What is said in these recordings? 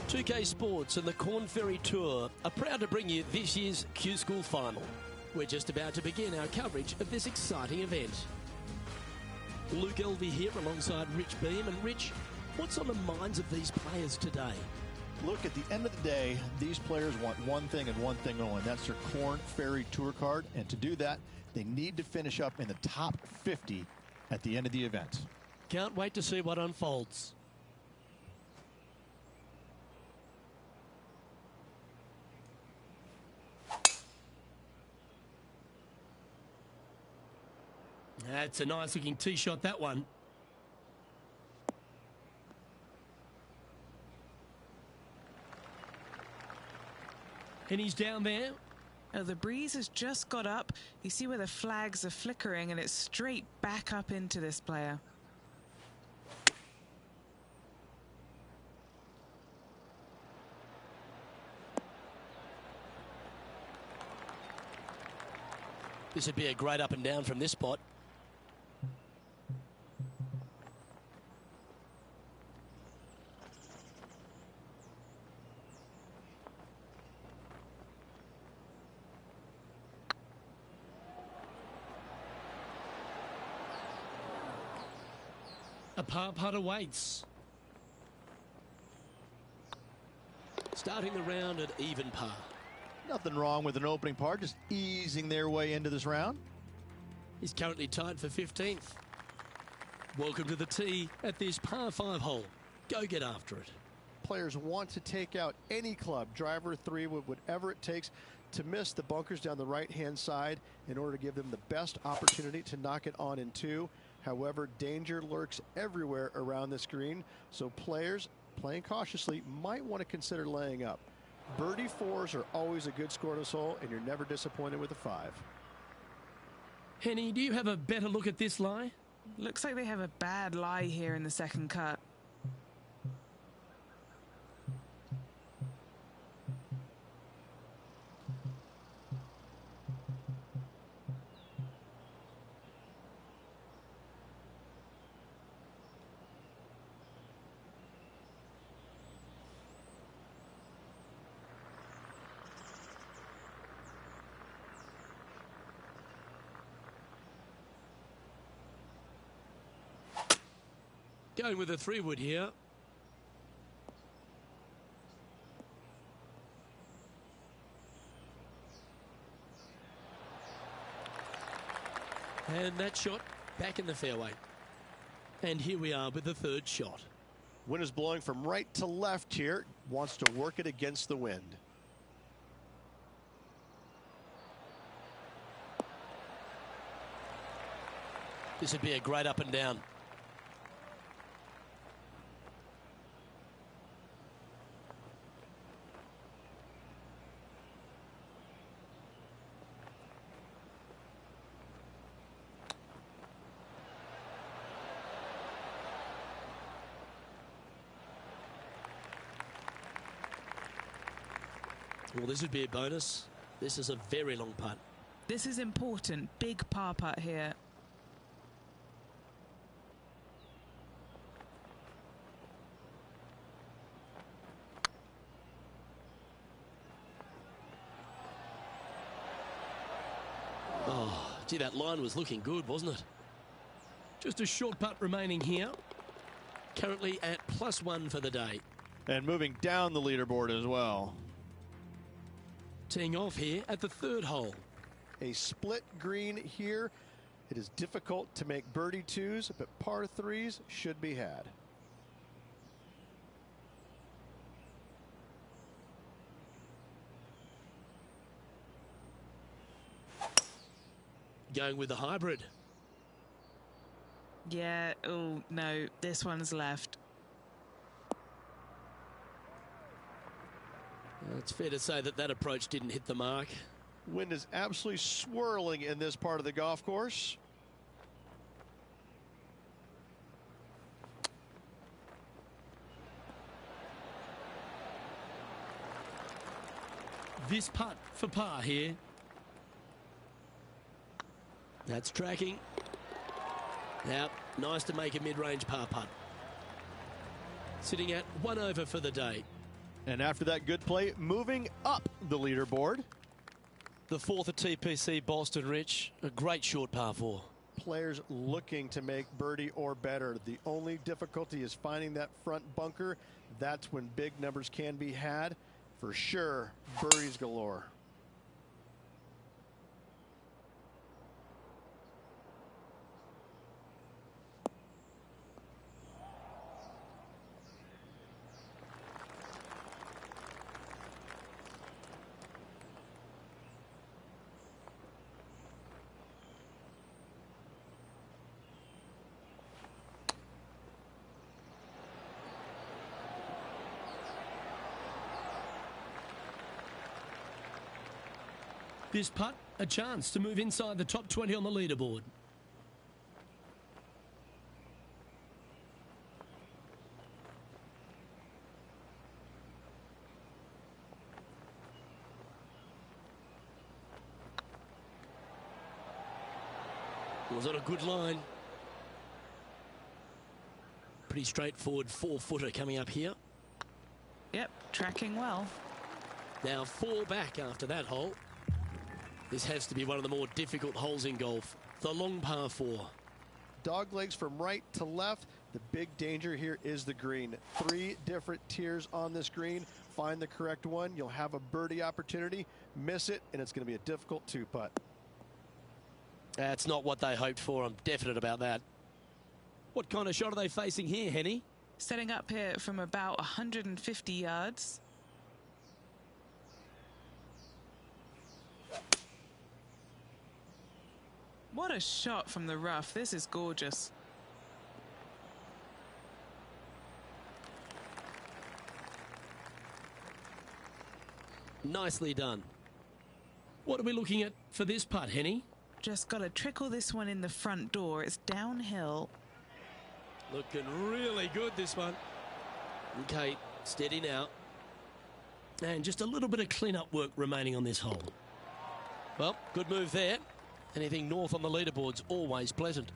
2K Sports and the Corn Ferry Tour are proud to bring you this year's Q School Final. We're just about to begin our coverage of this exciting event. Luke Elvey here alongside Rich Beam. And Rich, what's on the minds of these players today? Look, at the end of the day, these players want one thing and one thing only. That's their Corn Ferry Tour card. And to do that, they need to finish up in the top 50 at the end of the event. Can't wait to see what unfolds. That's a nice looking tee shot, that one. And he's down there. Oh, the breeze has just got up. You see where the flags are flickering, and it's straight back up into this player. This would be a great up and down from this spot. A par putt awaits. Starting the round at even par. Nothing wrong with an opening par, just easing their way into this round. He's currently tied for 15th. Welcome to the tee at this par 5 hole. Go get after it. Players want to take out any club, driver, 3 wood, whatever it takes to miss the bunkers down the right-hand side in order to give them the best opportunity to knock it on in 2. However, danger lurks everywhere around this green, so players playing cautiously might want to consider laying up. Birdie 4s are always a good score to this hole, and you're never disappointed with a 5. Henny, do you have a better look at this lie? Looks like they have a bad lie here in the second cut. Going with a 3 wood here. And that shot back in the fairway. And here we are with the 3rd shot. Wind is blowing from right to left here. Wants to work it against the wind. This would be a great up and down. Well, this would be a bonus. This is a very long putt. This is important. Big par putt here. Oh, gee, that line was looking good, wasn't it? Just a short putt remaining here. Currently at +1 for the day. And moving down the leaderboard as well. Teeing off here at the 3rd hole. A split green here. It is difficult to make birdie 2s, but par 3s should be had. Going with the hybrid. Yeah, oh no, this one's left. It's fair to say that that approach didn't hit the mark. Wind is absolutely swirling in this part of the golf course. This putt for par here. That's tracking. Now, nice to make a mid-range par putt. Sitting at 1 over for the day. And after that good play, moving up the leaderboard. The fourth at TPC Boston, Rich. A great short par 4. Players looking to make birdie or better. The only difficulty is finding that front bunker. That's when big numbers can be had. For sure, birdies galore. This putt, a chance to move inside the top 20 on the leaderboard. Was on a good line. Pretty straightforward 4-footer coming up here. Yep, tracking well. Now 4 back after that hole. This has to be one of the more difficult holes in golf. The long par 4. Dog legs from right to left. The big danger here is the green. 3 different tiers on this green. Find the correct one. You'll have a birdie opportunity. Miss it, and it's going to be a difficult 2-putt. That's not what they hoped for. I'm definite about that. What kind of shot are they facing here, Henny? Setting up here from about 150 yards. What a shot from the rough. This is gorgeous. Nicely done. What are we looking at for this putt, Henny? Just got to trickle this one in the front door. It's downhill. Looking really good, this one. Okay, steady now. And just a little bit of clean-up work remaining on this hole. Well, good move there. Anything north on the leaderboard's always pleasant.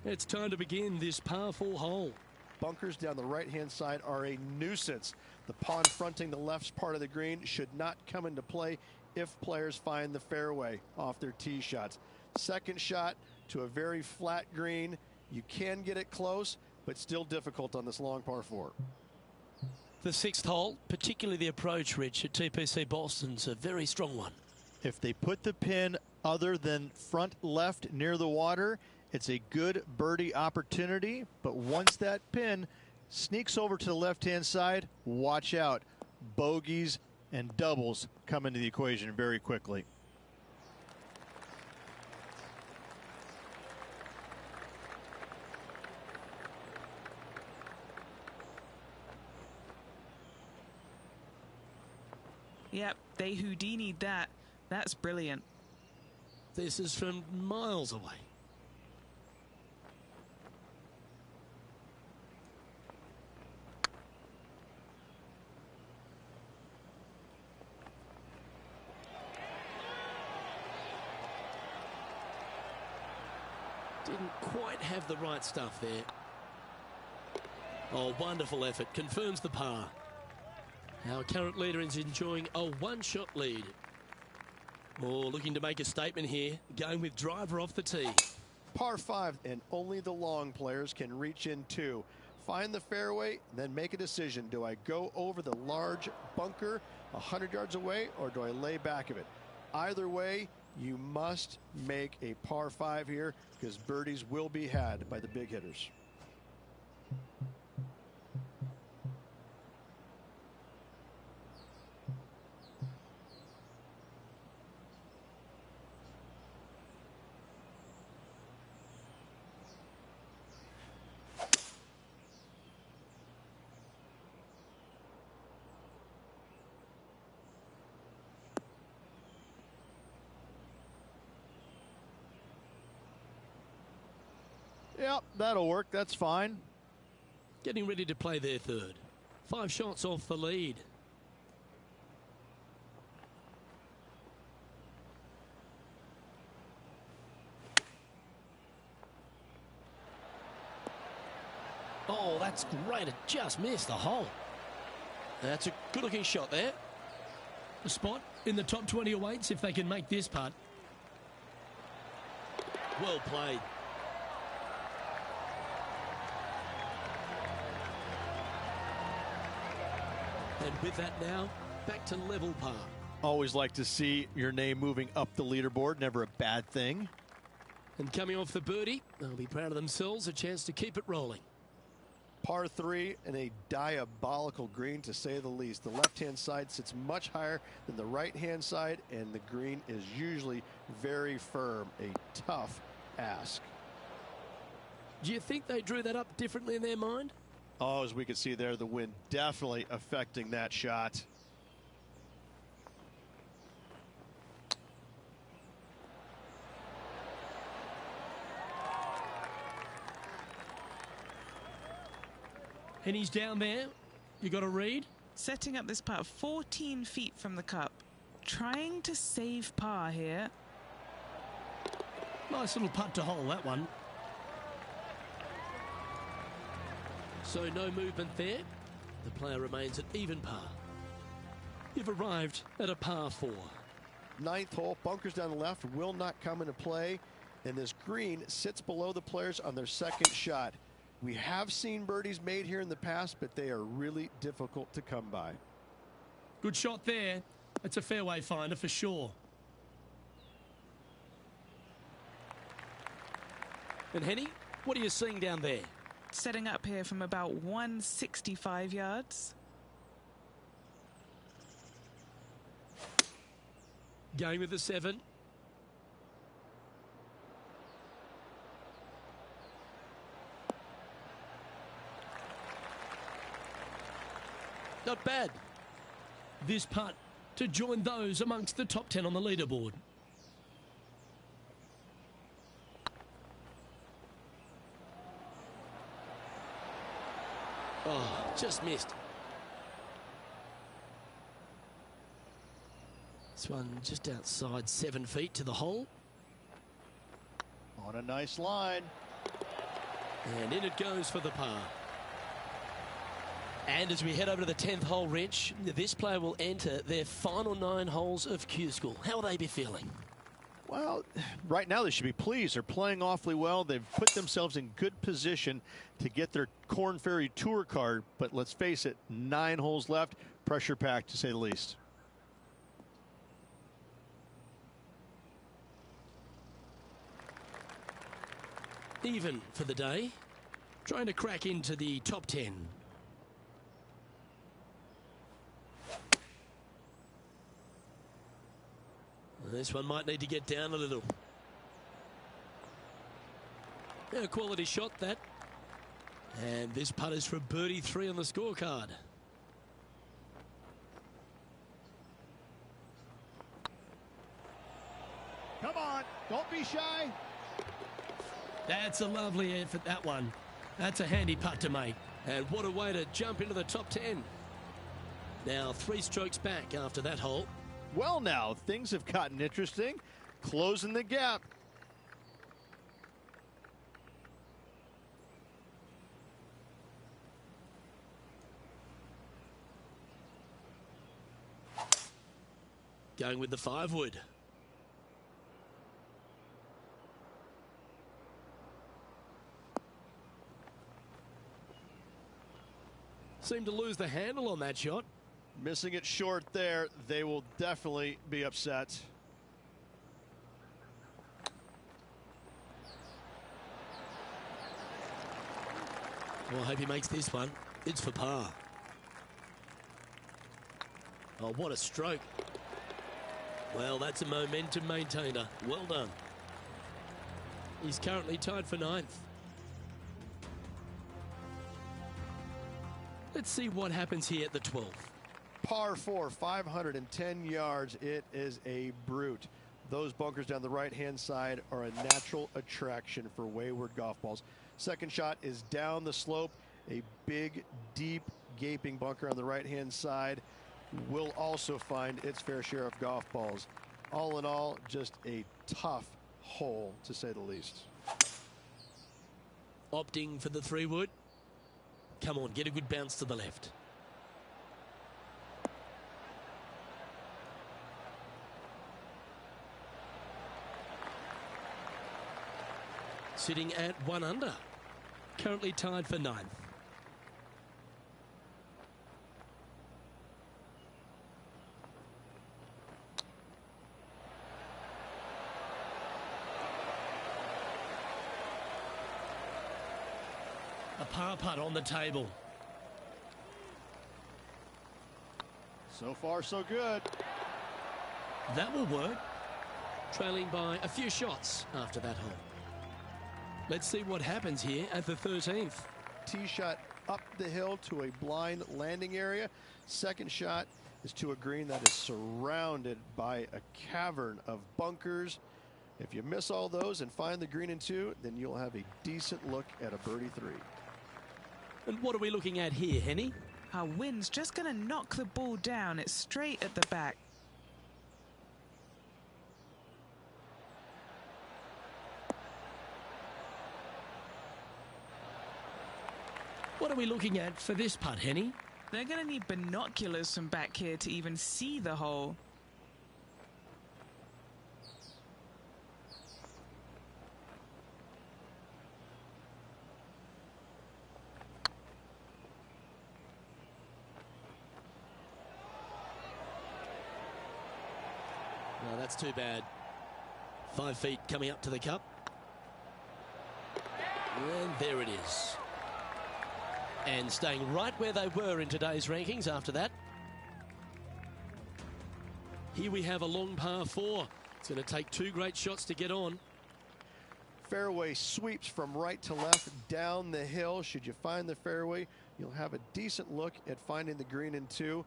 It's time to begin this par 4 hole. Bunkers down the right-hand side are a nuisance. The pond fronting the left part of the green should not come into play if players find the fairway off their tee shots. Second shot to a very flat green. You can get it close, but still difficult on this long par 4. The 6th hole, particularly the approach, Rich, at TPC Boston's a very strong one. If they put the pin other than front left near the water, it's a good birdie opportunity. But once that pin sneaks over to the left-hand side, watch out. Bogeys and doubles come into the equation very quickly. Yep, they Houdini'd that. That's brilliant. This is from miles away. Didn't quite have the right stuff there. Oh, wonderful effort. Confirms the par. Our current leader is enjoying a 1-shot lead. Oh, looking to make a statement here. Going with driver off the tee. Par 5, and only the long players can reach in 2. Find the fairway, then make a decision. Do I go over the large bunker 100 yards away, or do I lay back of it? Either way, you must make a par 5 here, because birdies will be had by the big hitters. Yep, that'll work. That's fine. Getting ready to play their 3rd. 5 shots off the lead. Oh, that's great. It just missed the hole. That's a good-looking shot there. A spot in the top 20 awaits if they can make this putt. Well played. And with that now, back to level par. Always like to see your name moving up the leaderboard. Never a bad thing. And coming off the birdie, they'll be proud of themselves. A chance to keep it rolling. Par 3 and a diabolical green, to say the least. The left-hand side sits much higher than the right-hand side, and the green is usually very firm. A tough ask. Do you think they drew that up differently in their mind? Oh, as we can see there, the wind definitely affecting that shot. And he's down there. You got to read. Setting up this putt 14 feet from the cup. Trying to save par here. Nice little putt to hole, that one. So no movement there. The player remains at even par. You've arrived at a par 4. Ninth hole, bunkers down the left will not come into play, and this green sits below the players on their second shot. We have seen birdies made here in the past, but they are really difficult to come by. Good shot there. That's a fairway finder for sure. And Henny, what are you seeing down there? Setting up here from about 165 yards. Going with the 7. Not bad. This putt to join those amongst the top 10 on the leaderboard. Oh, just missed. This one just outside 7 feet to the hole. On a nice line. And in it goes for the par. And as we head over to the 10th hole, Rich, this player will enter their final 9 holes of Q School. How will they be feeling? Well, right now they should be pleased. They're playing awfully well. They've put themselves in good position to get their Korn Ferry Tour card. But let's face it, 9 holes left. Pressure packed, to say the least. Even for the day. Trying to crack into the top 10. This one might need to get down a little. A quality shot, that. And this putt is for birdie 3 on the scorecard. Come on, don't be shy. That's a lovely effort, that one. That's a handy putt to make. And what a way to jump into the top 10. Now 3 strokes back after that hole. Well, now things have gotten interesting. Closing the gap. Going with the 5 wood. Seemed to lose the handle on that shot. Missing it short there. They will definitely be upset. Well, I hope he makes this one. It's for par. Oh, what a stroke. Well, that's a momentum maintainer. Well done. He's currently tied for 9th. Let's see what happens here at the 12th. Par 4, 510 yards. It is a brute. Those bunkers down the right-hand side are a natural attraction for wayward golf balls. Second shot is down the slope. A big, deep, gaping bunker on the right-hand side will also find its fair share of golf balls. All in all, just a tough hole, to say the least. Opting for the 3 wood. Come on, get a good bounce to the left. Sitting at 1 under. Currently tied for 9th. A par putt on the table. So far, so good. That will work. Trailing by a few shots after that hole. Let's see what happens here at the 13th. Tee shot up the hill to a blind landing area. Second shot is to a green that is surrounded by a cavern of bunkers. If you miss all those and find the green in 2, then you'll have a decent look at a birdie 3. And what are we looking at here, Henny? Our wind's just going to knock the ball down. It's straight at the back. What are we looking at for this putt, Henny? They're going to need binoculars from back here to even see the hole. No, that's too bad. 5 feet coming up to the cup. And there it is. And staying right where they were in today's rankings after that. Here we have a long par 4. It's going to take 2 great shots to get on. Fairway sweeps from right to left down the hill. Should you find the fairway, you'll have a decent look at finding the green in 2.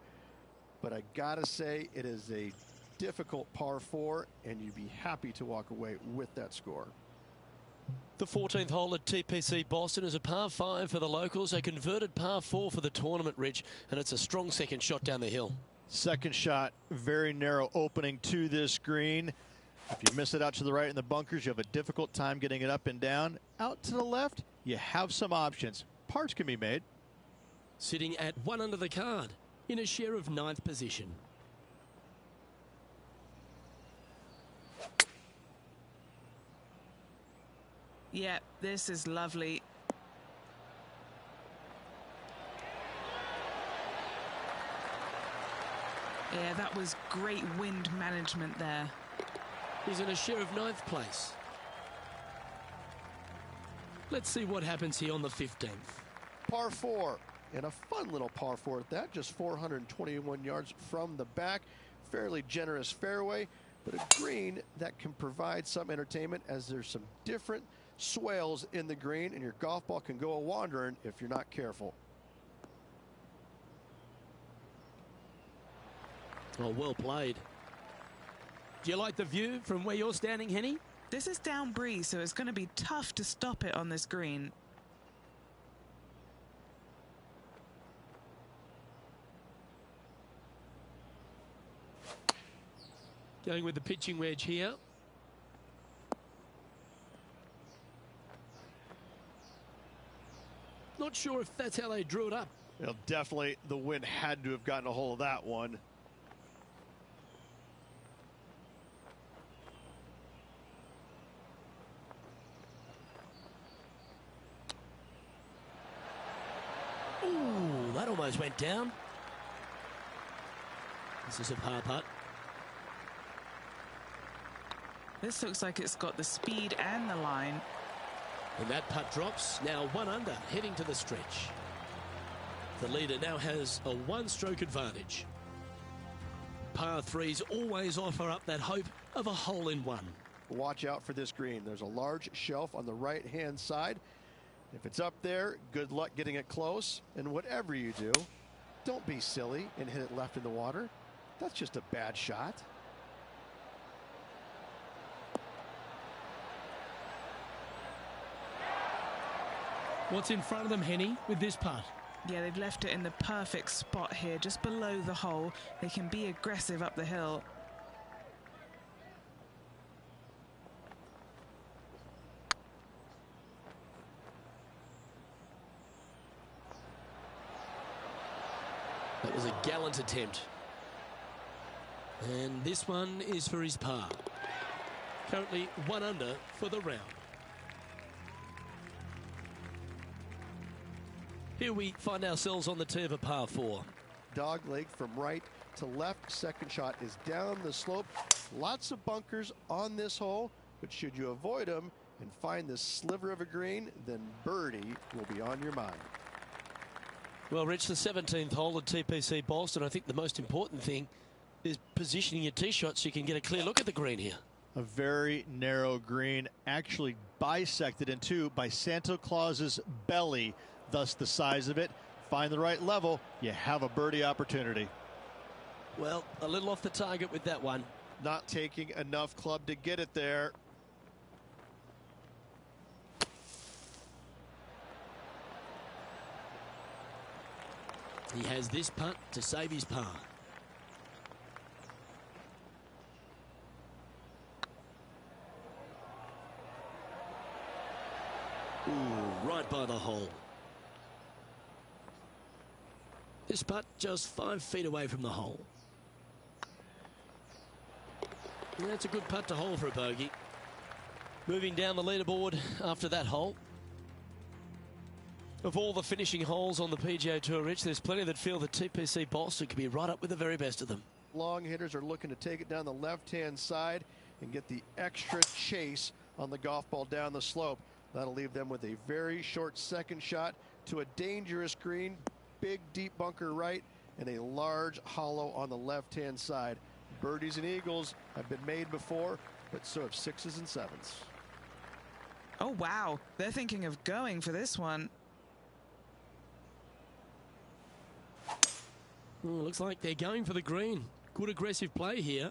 But I gotta say, it is a difficult par 4, and you'd be happy to walk away with that score. The 14th hole at TPC Boston is a par 5 for the locals, a converted par 4 for the tournament, Rich, and it's a strong second shot down the hill. Second shot, very narrow opening to this green. If you miss it out to the right in the bunkers, you have a difficult time getting it up and down. Out to the left, you have some options. Parts can be made. Sitting at 1 under the card in a share of 9th position. Yeah, this is lovely. Yeah, that was great wind management there. He's in a share of 9th place. Let's see what happens here on the 15th. Par 4, and a fun little par 4 at that, just 421 yards from the back. Fairly generous fairway, but a green that can provide some entertainment as there's some different swales in the green, and your golf ball can go a-wandering if you're not careful. Oh, well played. Do you like the view from where you're standing, Henny? This is down breeze, so it's going to be tough to stop it on this green. Going with the pitching wedge here. Not sure if that's how they drew it up. Well, definitely the wind had to have gotten a hold of that one. Ooh, that almost went down. This is a par putt. This looks like it's got the speed and the line. And that putt drops, now 1 under, heading to the stretch. The leader now has a 1-stroke advantage. Par 3s always offer up that hope of a hole-in-one. Watch out for this green. There's a large shelf on the right-hand side. If it's up there, good luck getting it close. And whatever you do, don't be silly and hit it left in the water. That's just a bad shot. What's in front of them, Henny, with this putt? Yeah, they've left it in the perfect spot here, just below the hole. They can be aggressive up the hill. That was a gallant attempt. And this one is for his par. Currently 1 under for the round. Here we find ourselves on the tee of a par 4. Dog leg from right to left. Second shot is down the slope. Lots of bunkers on this hole, but should you avoid them and find this sliver of a green, then birdie will be on your mind. Well, Rich, the 17th hole at TPC Boston, I think the most important thing is positioning your tee shot so you can get a clear look at the green here. A very narrow green, actually bisected in two by Santa Claus's belly, thus the size of it. Find the right level, you have a birdie opportunity. Well, a little off the target with that one. Not taking enough club to get it there. He has this putt to save his par. Ooh, right by the hole. This putt just 5 feet away from the hole. And that's a good putt to hole for a bogey. Moving down the leaderboard after that hole. Of all the finishing holes on the PGA Tour, Rich, there's plenty that feel that TPC Boston could be right up with the very best of them. Long hitters are looking to take it down the left-hand side and get the extra chase on the golf ball down the slope. That'll leave them with a very short second shot to a dangerous green, big deep bunker right, and a large hollow on the left-hand side. Birdies and eagles have been made before, but so have 6s and 7s. Oh, wow. They're thinking of going for this one. Looks like they're going for the green. Good aggressive play here.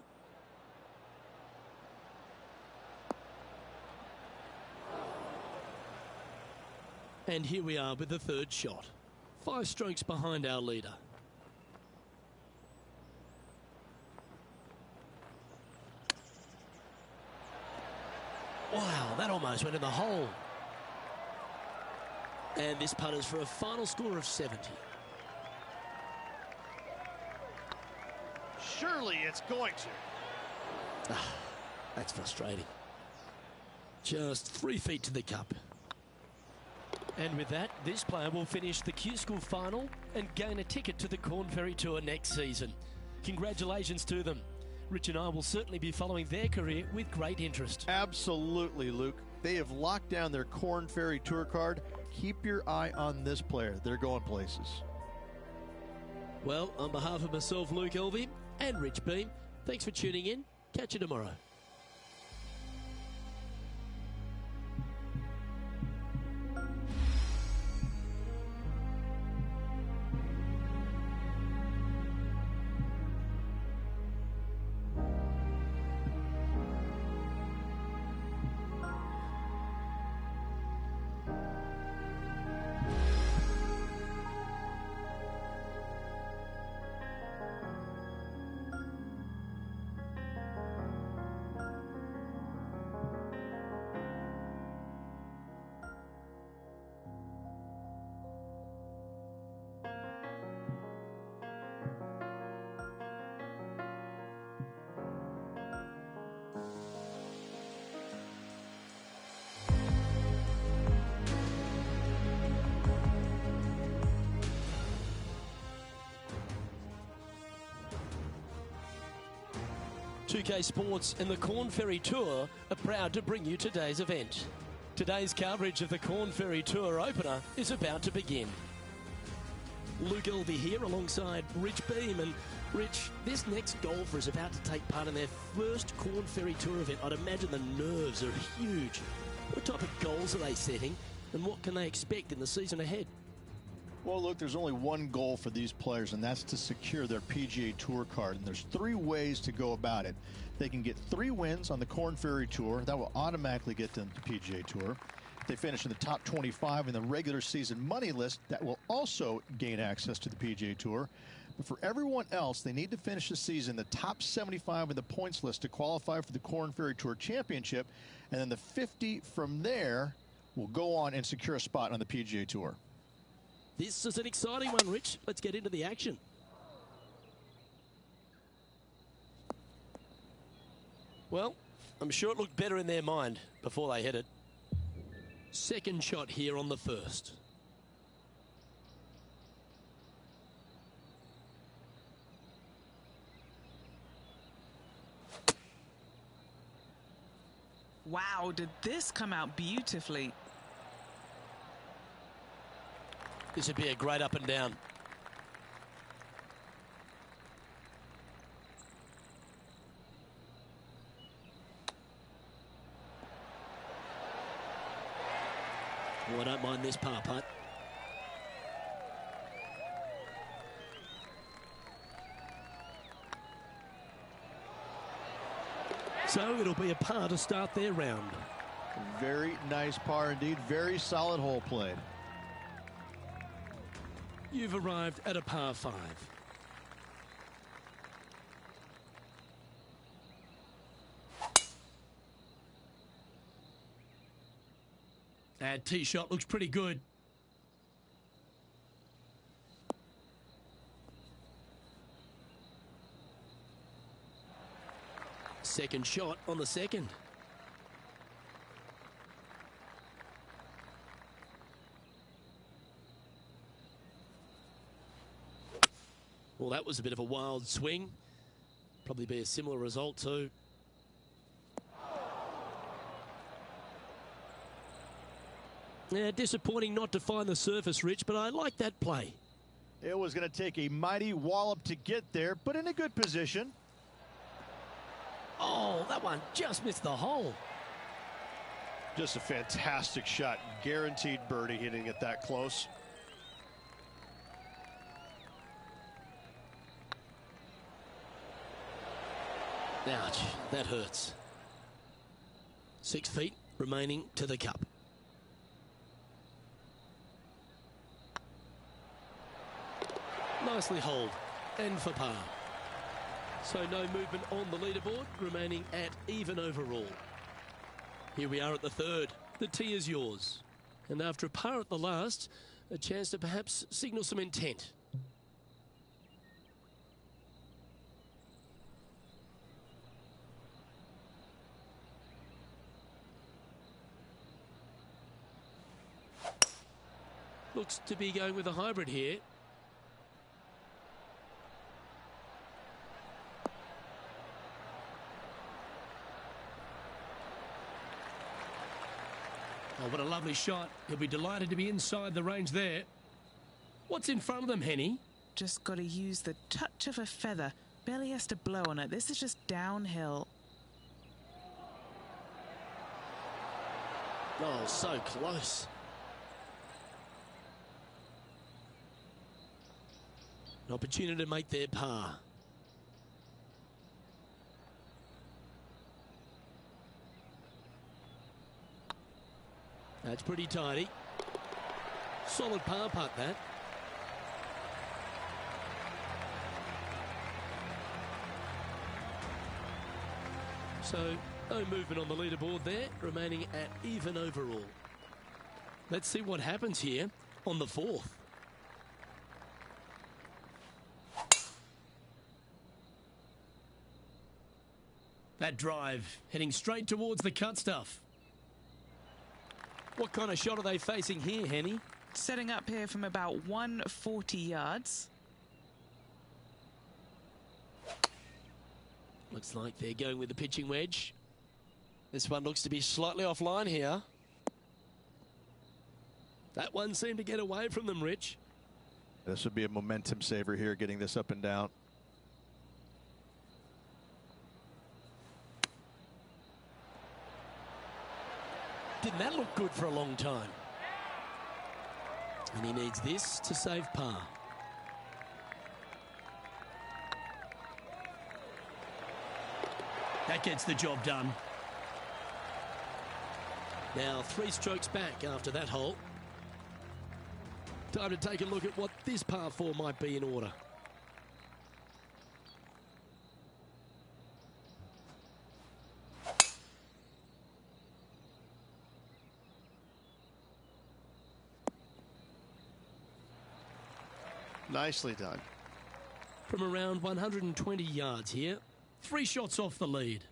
And here we are with the third shot. 5 strokes behind our leader. Wow, that almost went in the hole. And this putt is for a final score of 70. Surely it's going to. That's frustrating. Just 3 feet to the cup. And with that, this player will finish the Q School final and gain a ticket to the Corn Ferry Tour next season. Congratulations to them. Rich and I will certainly be following their career with great interest. Absolutely, Luke. They have locked down their Corn Ferry Tour card. Keep your eye on this player. They're going places. Well, on behalf of myself, Luke Elvey, and Rich Beam, thanks for tuning in. Catch you tomorrow. UK Sports and the Corn Ferry Tour are proud to bring you today's event. Today's coverage of the Corn Ferry Tour opener is about to begin. Luke Elvey here alongside Rich Beam. And Rich, this next golfer is about to take part in their first Corn Ferry Tour event. I'd imagine the nerves are huge. What type of goals are they setting, and what can they expect in the season ahead? Well, look, there's only one goal for these players, and that's to secure their PGA Tour card. And there's 3 ways to go about it. They can get 3 wins on the Corn Ferry Tour. That will automatically get them to the PGA Tour. If they finish in the top 25 in the regular season money list, that will also gain access to the PGA Tour. But for everyone else, they need to finish the season in the top 75 in the points list to qualify for the Corn Ferry Tour Championship. And then the 50 from there will go on and secure a spot on the PGA Tour. This is an exciting one, Rich. Let's get into the action. Well, I'm sure it looked better in their mind before they hit it. Second shot here on the first. Wow, did this come out beautifully? This would be a great up and down. Oh, I don't mind this par putt. So it'll be a par to start their round. Very nice par indeed. Very solid hole played. You've arrived at a par 5. That tee shot looks pretty good. Second shot on the second. Well, that was a bit of a wild swing. Probably be a similar result too. Yeah, disappointing not to find the surface, Rich, but I like that play. It was going to take a mighty wallop to get there, but in a good position. Oh, that one just missed the hole. Just a fantastic shot. Guaranteed birdie hitting it that close. Ouch, that hurts. 6 feet remaining to the cup. Nicely holed and for par. So no movement on the leaderboard, remaining at even overall. Here we are at the third. The tee is yours. And after a par at the last, a chance to perhaps signal some intent. Looks to be going with a hybrid here. Oh, what a lovely shot. He'll be delighted to be inside the range there. What's in front of them, Henny? Just got to use the touch of a feather. Barely has to blow on it. This is just downhill. Oh, so close. An opportunity to make their par. That's pretty tidy. Solid par putt, that. So, no movement on the leaderboard there, remaining at even overall. Let's see what happens here on the fourth. That drive heading straight towards the cut stuff. What kind of shot are they facing here, Henny? Setting up here from about 140 yards. Looks like they're going with the pitching wedge. This one looks to be slightly offline here. That one seemed to get away from them, Rich. This would be a momentum saver here, getting this up and down. Didn't that look good for a long time? And he needs this to save par. That gets the job done. Now 3 strokes back after that hole. Time to take a look at what this par 4 might be in order. Nicely done. From around 120 yards here, 3 shots off the lead.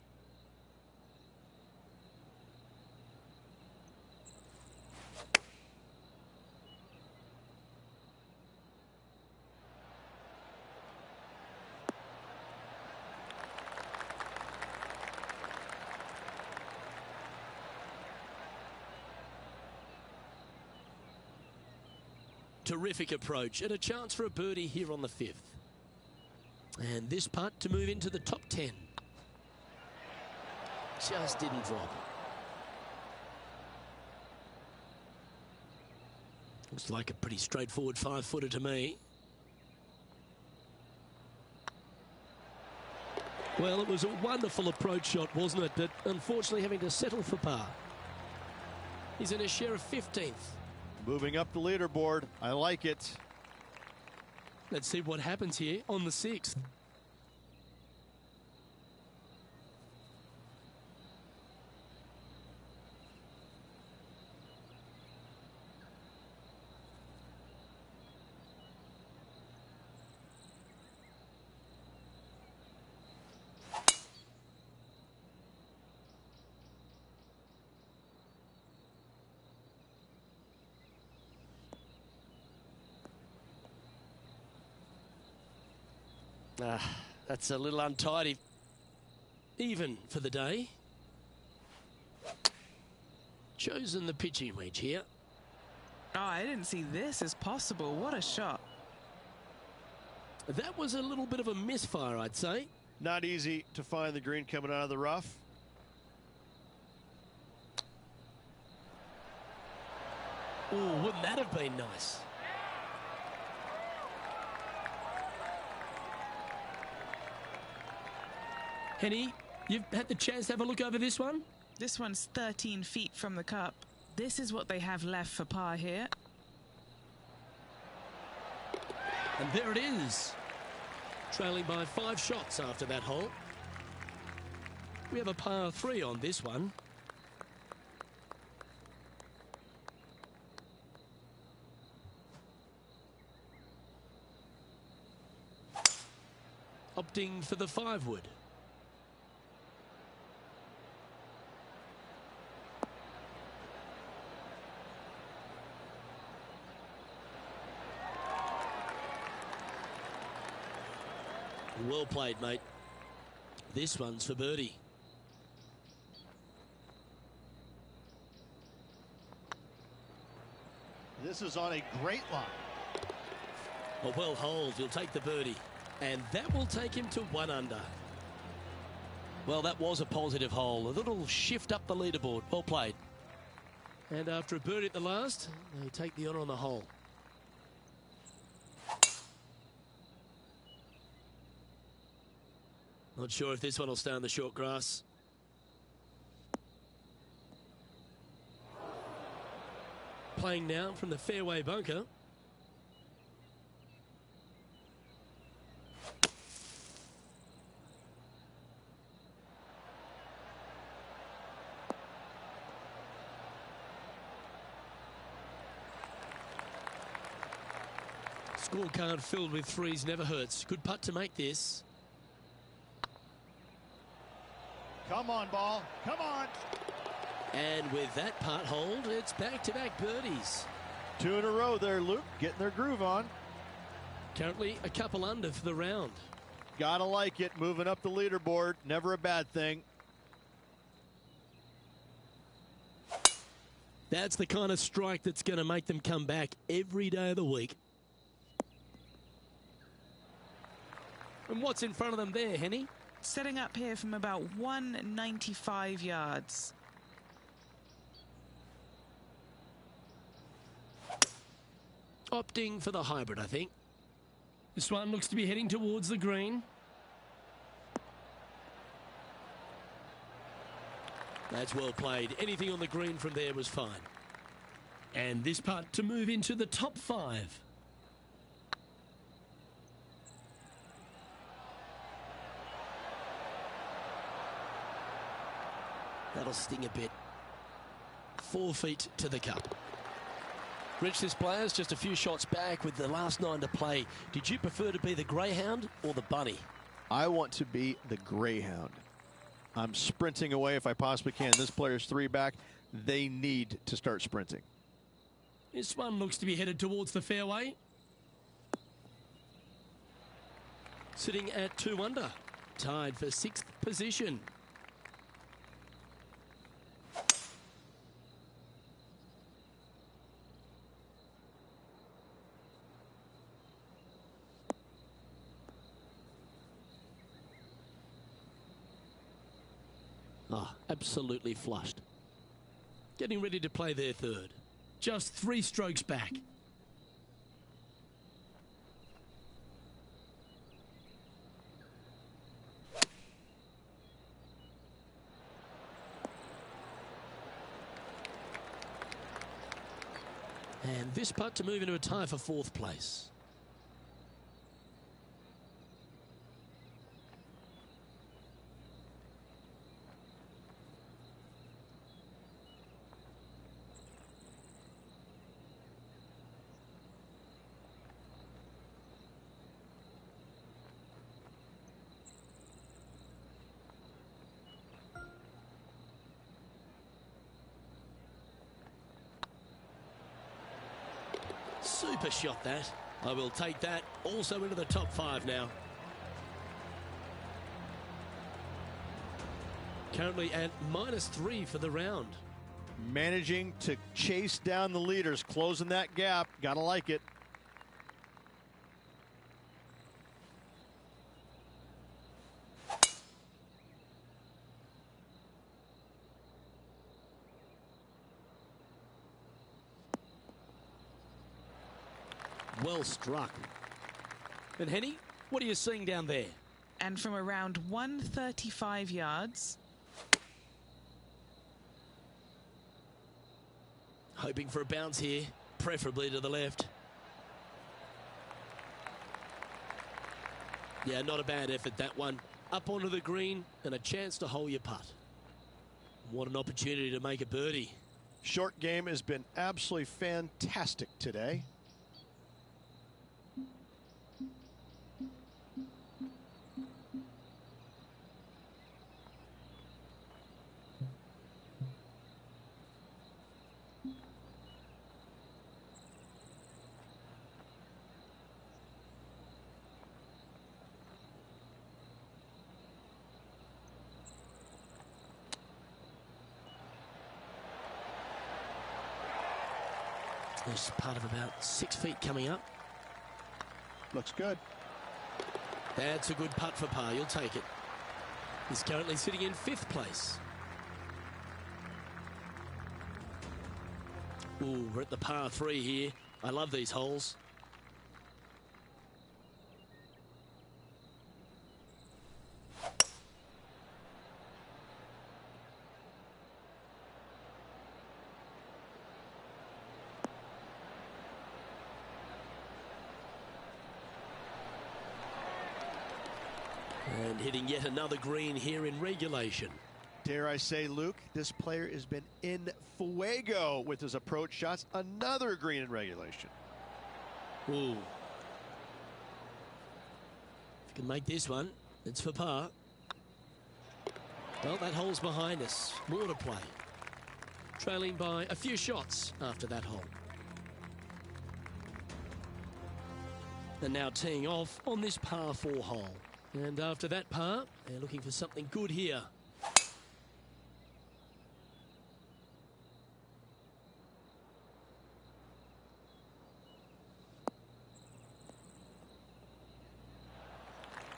terrific approach and a chance for a birdie here on the 5th. And this putt to move into the top 10. Just didn't drop. Looks like a pretty straightforward 5-footer to me. Well, it was a wonderful approach shot, wasn't it? But unfortunately having to settle for par. He's in a share of 15th. Moving up the leaderboard. I like it. Let's see what happens here on the 6th. That's a little untidy. Even for the day. Chosen the pitching wedge here. Oh, I didn't see this as possible. What a shot. That was a little bit of a misfire, I'd say. Not easy to find the green coming out of the rough. Oh, wouldn't that have been nice? Henny, you've had the chance to have a look over this one? This one's 13 feet from the cup. This is what they have left for par here. And there it is. Trailing by 5 shots after that hole. We have a par 3 on this one. Opting for the 5-wood. Well played, mate. This one's for birdie. This is on a great line. A well holed, he'll take the birdie. And that will take him to 1 under. Well, that was a positive hole. A little shift up the leaderboard. Well played. And after a birdie at the last, they take the honour on the hole. Not sure if this one will stay on the short grass. Playing now from the fairway bunker. Scorecard filled with threes never hurts. Good putt to make this. Come on, ball. Come on. And with that putt hold, it's back-to-back birdies. 2 in a row there, Luke. Getting their groove on. Currently a couple under for the round. Gotta like it. Moving up the leaderboard. Never a bad thing. That's the kind of strike that's going to make them come back every day of the week. And what's in front of them there, Henny? Setting up here from about 195 yards. Opting for the hybrid, I think. This one looks to be heading towards the green. That's well played. Anything on the green from there was fine. And this putt to move into the top 5. That'll sting a bit. 4 feet to the cup. Rich, this player's just a few shots back with the last 9 to play. Did you prefer to be the greyhound or the bunny? I want to be the greyhound. I'm sprinting away if I possibly can. This player's 3 back. They need to start sprinting. This one looks to be headed towards the fairway. Sitting at 2 under. Tied for 6th position. Ah, absolutely flushed. Getting ready to play their third. Just 3 strokes back. And this putt to move into a tie for 4th place. Super shot that. I will take that also into the top 5 now. Currently at -3 for the round. Managing to chase down the leaders, closing that gap. Gotta like it. Well struck. And Henny, what are you seeing down there? And from around 135 yards. Hoping for a bounce here, preferably to the left. Yeah, not a bad effort, that one. Up onto the green and a chance to hole your putt. What an opportunity to make a birdie. Short game has been absolutely fantastic today. There's a putt of about 6 feet coming up. Looks good. That's a good putt for par. You'll take it. He's currently sitting in 5th place. Ooh, we're at the par 3 here. I love these holes. And hitting yet another green here in regulation. Dare I say, Luke, this player has been in fuego with his approach shots. Another green in regulation. Ooh. If you can make this one, it's for par. Well, that hole's behind us. More to play. Trailing by a few shots after that hole. And now teeing off on this par 4 hole. And after that par, they're looking for something good here.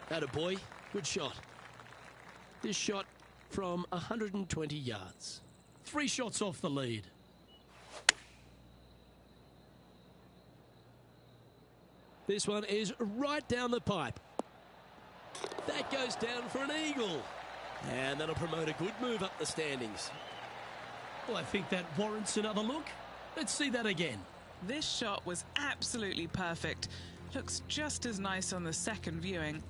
Attaboy, good shot. This shot from 120 yards. 3 shots off the lead. This one is right down the pipe. That goes down for an eagle. And that'll promote a good move up the standings. Well, I think that warrants another look. Let's see that again. This shot was absolutely perfect. Looks just as nice on the second viewing.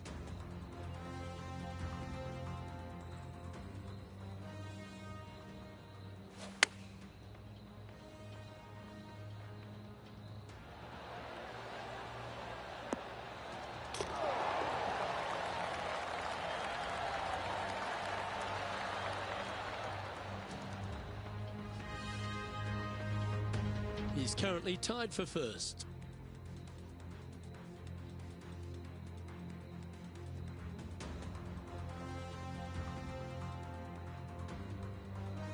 He's currently tied for first.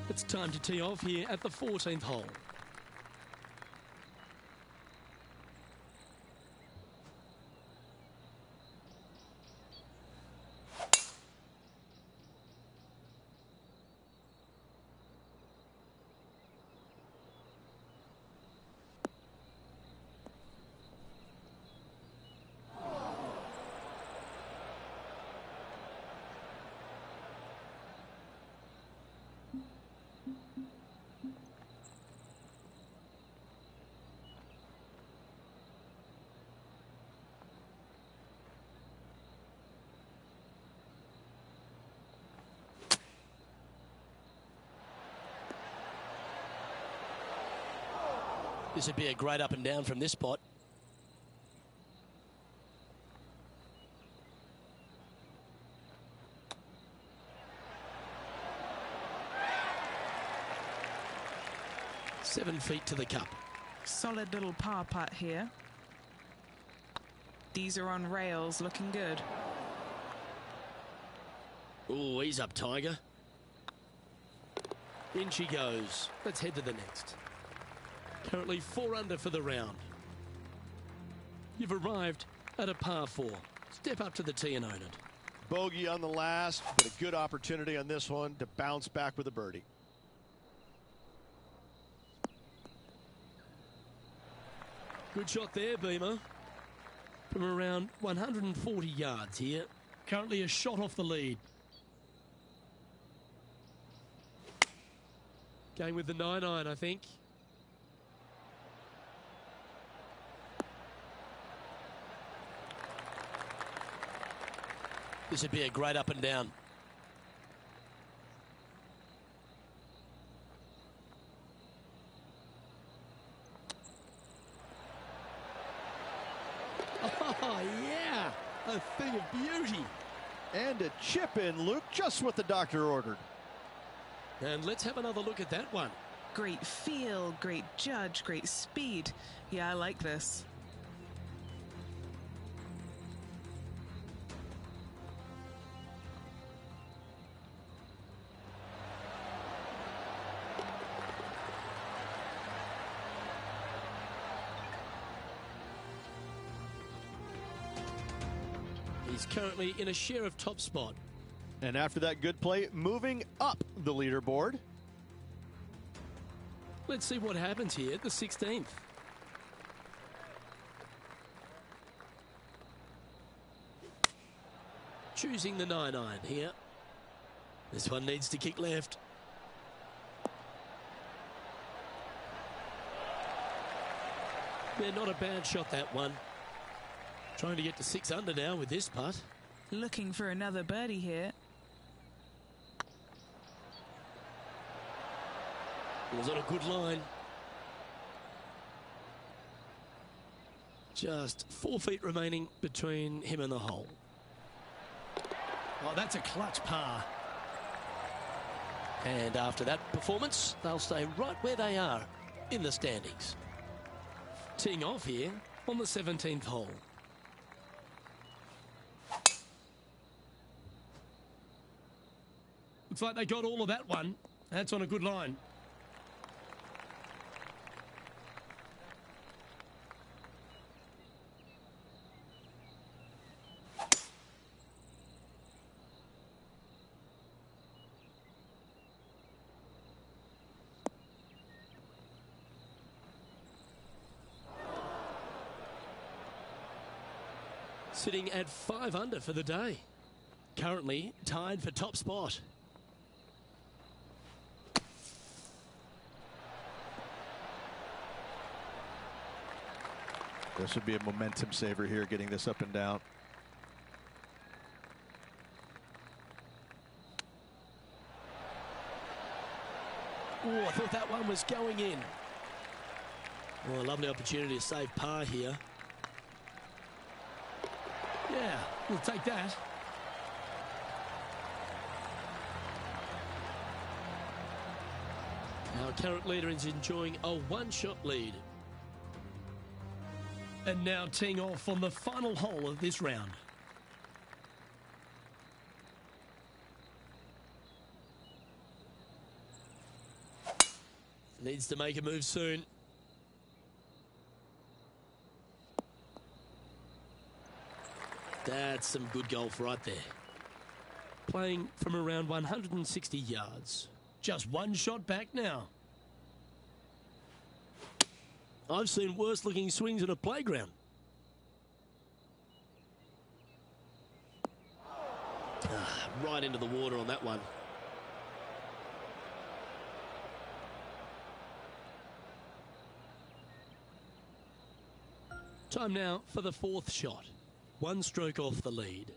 It's time to tee off here at the 14th hole. This would be a great up and down from this spot. Seven feet to the cup. Solid little par putt here. These are on rails, looking good. Oh, he's up, Tiger. In she goes. Let's head to the next. Currently 4 under for the round. You've arrived at a par 4. Step up to the tee and own it. Bogey on the last, but a good opportunity on this one to bounce back with a birdie. Good shot there, Beamer. From around 140 yards here. Currently a shot off the lead. Going with the 9-iron, I think. This would be a great up and down. Oh, yeah. A thing of beauty. And a chip in, Luke, just what the doctor ordered. And let's have another look at that one. Great feel, great judge, great speed. Yeah, I like this. He's currently in a share of top spot. And after that good play, moving up the leaderboard. Let's see what happens here at the 16th. Choosing the 9-iron here. This one needs to kick left. Yeah, not a bad shot, that one. Trying to get to 6 under now with this putt. Looking for another birdie here. It was on a good line. Just 4 feet remaining between him and the hole. Oh, that's a clutch par. And after that performance, they'll stay right where they are in the standings. Teeing off here on the 17th hole. Looks like they got all of that one. That's on a good line. Sitting at 5 under for the day. Currently tied for top spot. This would be a momentum saver here, getting this up and down. Oh, I thought that one was going in. Oh, a lovely opportunity to save par here. Yeah, we'll take that. Our current leader is enjoying a 1-shot lead. And now teeing off on the final hole of this round. Needs to make a move soon. That's some good golf right there. Playing from around 160 yards. Just 1 shot back now. I've seen worse looking swings in a playground. Right into the water on that one. Time now for the 4th shot. 1 stroke off the lead.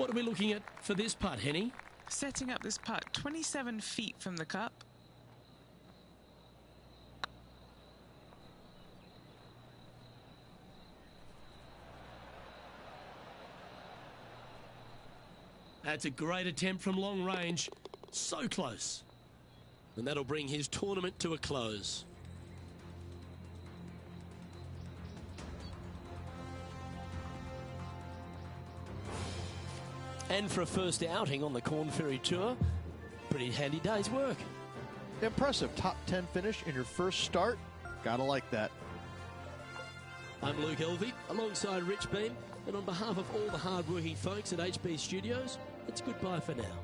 What are we looking at for this putt, Henny? Setting up this putt 27 feet from the cup. That's a great attempt from long range. So close. And that'll bring his tournament to a close. And for a first outing on the Corn Ferry Tour, pretty handy day's work. Impressive top 10 finish in your first start. Gotta like that. I'm Luke Elvey, alongside Rich Beam, and on behalf of all the hard-working folks at HB Studios, it's goodbye for now.